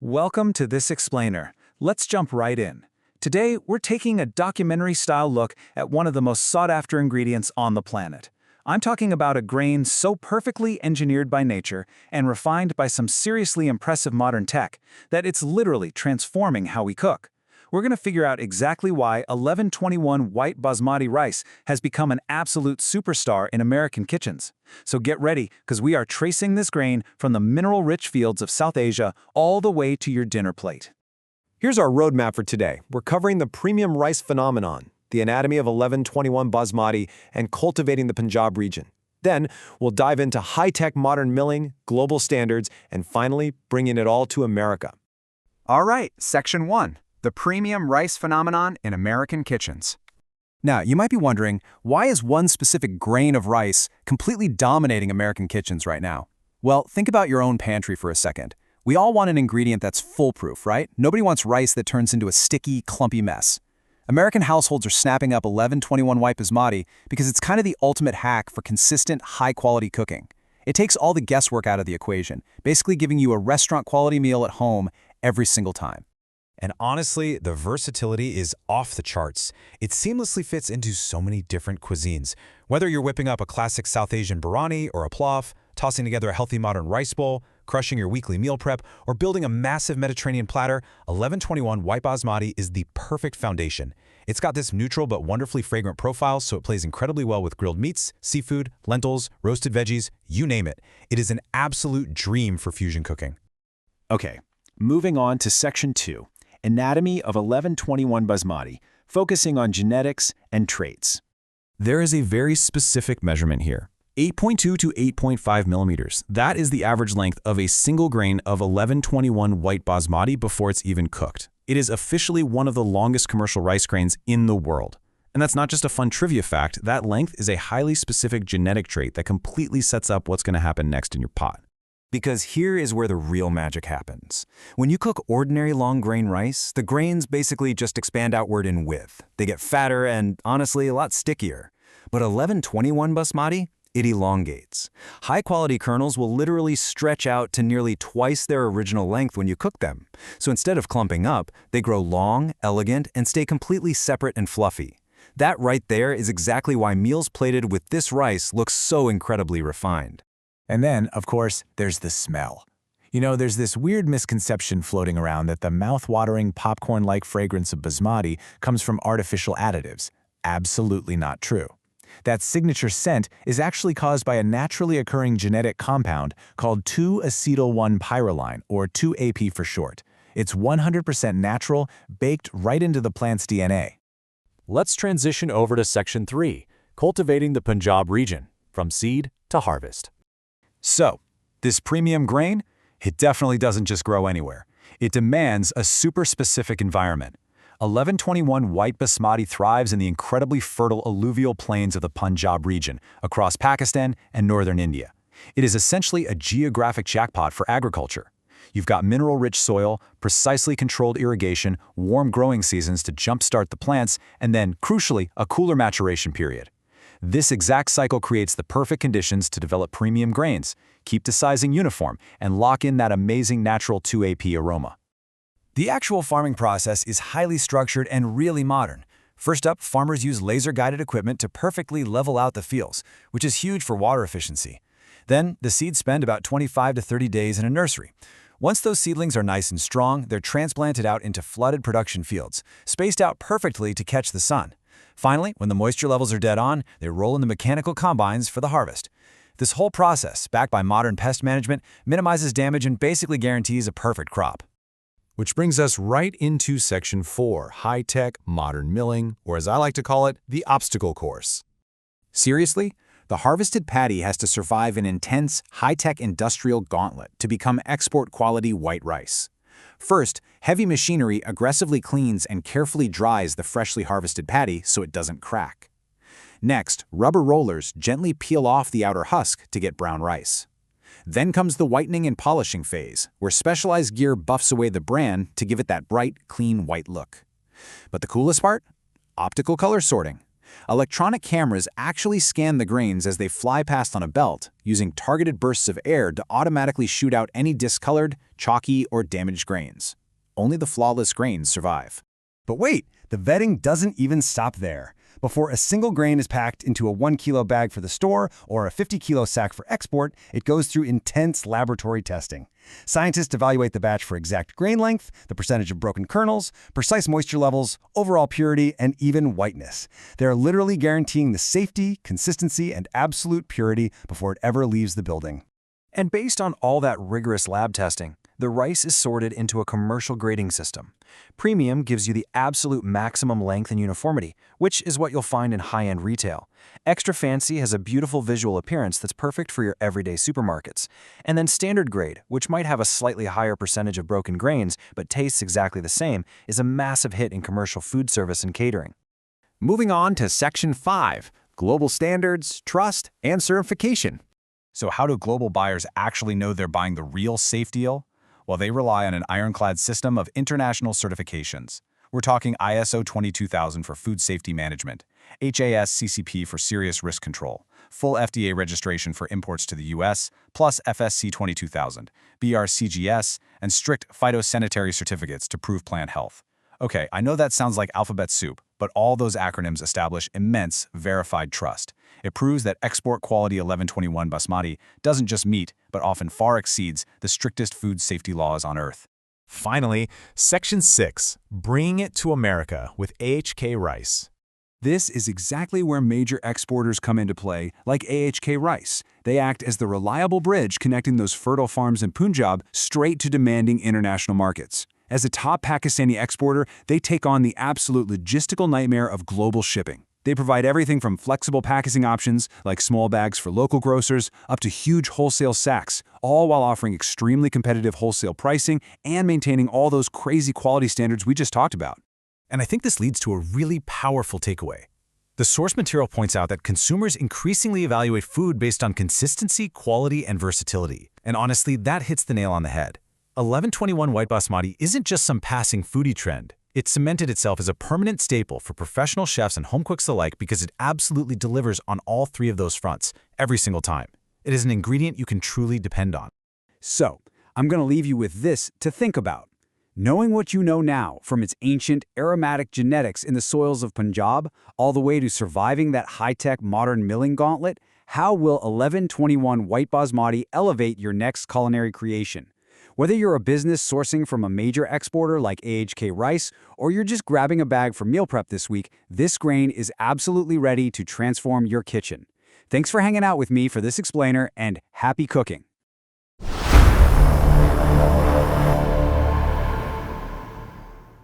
Welcome to this explainer. Let's jump right in. Today, we're taking a documentary-style look at one of the most sought-after ingredients on the planet. I'm talking about a grain so perfectly engineered by nature and refined by some seriously impressive modern tech that it's literally transforming how we cook. We're going to figure out exactly why 1121 White Basmati rice has become an absolute superstar in American kitchens. So get ready, because we are tracing this grain from the mineral-rich fields of South Asia all the way to your dinner plate. Here's our roadmap for today. We're covering the premium rice phenomenon, the anatomy of 1121 Basmati, and cultivating the Punjab region. Then, we'll dive into high-tech modern milling, global standards, and finally, bringing it all to America. All right, Section 1. The premium rice phenomenon in American kitchens. Now, you might be wondering, why is one specific grain of rice completely dominating American kitchens right now? Well, think about your own pantry for a second. We all want an ingredient that's foolproof, right? Nobody wants rice that turns into a sticky, clumpy mess. American households are snapping up 1121 White Basmati because it's kind of the ultimate hack for consistent, high-quality cooking. It takes all the guesswork out of the equation, basically giving you a restaurant-quality meal at home every single time. And honestly, the versatility is off the charts. It seamlessly fits into so many different cuisines. Whether you're whipping up a classic South Asian biryani or a pilaf, tossing together a healthy modern rice bowl, crushing your weekly meal prep, or building a massive Mediterranean platter, 1121 White Basmati is the perfect foundation. It's got this neutral but wonderfully fragrant profile, so it plays incredibly well with grilled meats, seafood, lentils, roasted veggies, you name it. It is an absolute dream for fusion cooking. Okay, moving on to Section 2. Anatomy of 1121 Basmati, focusing on genetics and traits. There is a very specific measurement here. 8.2 to 8.5 millimeters. That is the average length of a single grain of 1121 White Basmati before it's even cooked. It is officially one of the longest commercial rice grains in the world. And that's not just a fun trivia fact, that length is a highly specific genetic trait that completely sets up what's going to happen next in your pot. Because here is where the real magic happens. When you cook ordinary long-grain rice, the grains basically just expand outward in width. They get fatter and, honestly, a lot stickier. But 1121 Basmati, it elongates. High-quality kernels will literally stretch out to nearly twice their original length when you cook them. So instead of clumping up, they grow long, elegant, and stay completely separate and fluffy. That right there is exactly why meals plated with this rice look so incredibly refined. And then, of course, there's the smell. You know, there's this weird misconception floating around that the mouth-watering, popcorn-like fragrance of basmati comes from artificial additives. Absolutely not true. That signature scent is actually caused by a naturally occurring genetic compound called 2-acetyl-1-pyroline, or 2-AP for short. It's 100% natural, baked right into the plant's DNA. Let's transition over to Section 3, cultivating the Punjab region, from seed to harvest. So, this premium grain, it definitely doesn't just grow anywhere. It demands a super specific environment. 1121 White Basmati thrives in the incredibly fertile alluvial plains of the Punjab region, across Pakistan and northern India. It is essentially a geographic jackpot for agriculture. You've got mineral-rich soil, precisely controlled irrigation, warm growing seasons to jumpstart the plants, and then, crucially, a cooler maturation period. This exact cycle creates the perfect conditions to develop premium grains, keep desizing uniform, and lock in that amazing natural 2-AP aroma. The actual farming process is highly structured and really modern. First up, farmers use laser-guided equipment to perfectly level out the fields, which is huge for water efficiency. Then, the seeds spend about 25 to 30 days in a nursery. Once those seedlings are nice and strong, they're transplanted out into flooded production fields, spaced out perfectly to catch the sun. Finally, when the moisture levels are dead on, they roll in the mechanical combines for the harvest. This whole process, backed by modern pest management, minimizes damage and basically guarantees a perfect crop. Which brings us right into Section 4, high-tech, modern milling, or as I like to call it, the obstacle course. Seriously? The harvested paddy has to survive an intense, high-tech industrial gauntlet to become export-quality white rice. First, heavy machinery aggressively cleans and carefully dries the freshly harvested paddy so it doesn't crack. Next, rubber rollers gently peel off the outer husk to get brown rice. Then comes the whitening and polishing phase, where specialized gear buffs away the bran to give it that bright, clean white look. But the coolest part? Optical color sorting. Electronic cameras actually scan the grains as they fly past on a belt, using targeted bursts of air to automatically shoot out any discolored, chalky, or damaged grains. Only the flawless grains survive. But wait, the vetting doesn't even stop there. Before a single grain is packed into a 1-kilo bag for the store or a 50-kilo sack for export, it goes through intense laboratory testing. Scientists evaluate the batch for exact grain length, the percentage of broken kernels, precise moisture levels, overall purity, and even whiteness. They're literally guaranteeing the safety, consistency, and absolute purity before it ever leaves the building. And based on all that rigorous lab testing, the rice is sorted into a commercial grading system. Premium gives you the absolute maximum length and uniformity, which is what you'll find in high-end retail. Extra Fancy has a beautiful visual appearance that's perfect for your everyday supermarkets. And then Standard Grade, which might have a slightly higher percentage of broken grains but tastes exactly the same, is a massive hit in commercial food service and catering. Moving on to Section 5, Global Standards, Trust, and Certification. So how do global buyers actually know they're buying the real safe deal? Well, they rely on an ironclad system of international certifications. We're talking ISO 22000 for food safety management, HASCCP for serious risk control, full FDA registration for imports to the U.S., plus FSC 22000, BRCGS, and strict phytosanitary certificates to prove plant health. Okay, I know that sounds like alphabet soup, but all those acronyms establish immense verified trust. It proves that export quality 1121 Basmati doesn't just meet, but often far exceeds, the strictest food safety laws on earth. Finally, Section 6, Bringing it to America with AHK Rice. This is exactly where major exporters come into play, like AHK Rice. They act as the reliable bridge connecting those fertile farms in Punjab straight to demanding international markets. As a top Pakistani exporter, they take on the absolute logistical nightmare of global shipping. They provide everything from flexible packaging options, like small bags for local grocers, up to huge wholesale sacks, all while offering extremely competitive wholesale pricing and maintaining all those crazy quality standards we just talked about. And I think this leads to a really powerful takeaway. The source material points out that consumers increasingly evaluate food based on consistency, quality, and versatility. And honestly, that hits the nail on the head. 1121 White Basmati isn't just some passing foodie trend. It cemented itself as a permanent staple for professional chefs and home cooks alike because it absolutely delivers on all three of those fronts every single time. It is an ingredient you can truly depend on. So, I'm going to leave you with this to think about. Knowing what you know now, from its ancient aromatic genetics in the soils of Punjab, all the way to surviving that high-tech modern milling gauntlet, how will 1121 White Basmati elevate your next culinary creation? Whether you're a business sourcing from a major exporter like AHK Rice, or you're just grabbing a bag for meal prep this week, this grain is absolutely ready to transform your kitchen. Thanks for hanging out with me for this explainer, and happy cooking!